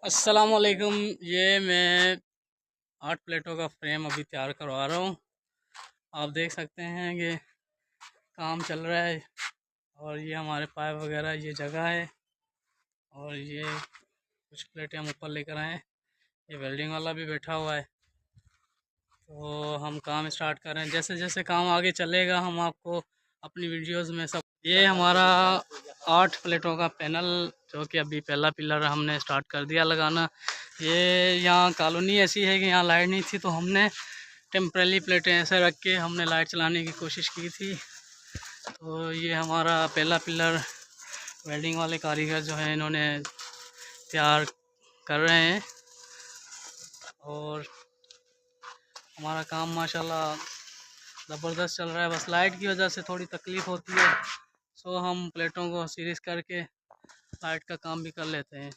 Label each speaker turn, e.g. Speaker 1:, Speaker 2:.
Speaker 1: अस्सलामुअलैकुम। ये मैं 8 प्लेटों का फ्रेम अभी तैयार करवा रहा हूँ। आप देख सकते हैं कि काम चल रहा है और ये हमारे पाइप वगैरह ये जगह है और ये कुछ प्लेटें हम ऊपर लेकर आए हैं। ये वेल्डिंग वाला भी बैठा हुआ है। तो हम काम स्टार्ट कर रहे हैं। जैसे जैसे काम आगे चलेगा हम आपको अपनी वीडियोस में सब। ये हमारा 8 प्लेटों का पैनल जो कि अभी पहला पिलर हमने स्टार्ट कर दिया लगाना। ये यहाँ कॉलोनी ऐसी है कि यहाँ लाइट नहीं थी, तो हमने टेम्परेरी प्लेटें ऐसे रख के हमने लाइट चलाने की कोशिश की थी। तो ये हमारा पहला पिलर वेल्डिंग वाले कारीगर जो हैं इन्होंने तैयार कर रहे हैं और हमारा काम माशाल्लाह ज़बरदस्त चल रहा है। बस लाइट की वजह से थोड़ी तकलीफ़ होती है, सो हम प्लेटों को सीरीज़ करके लाइट का काम भी कर लेते हैं।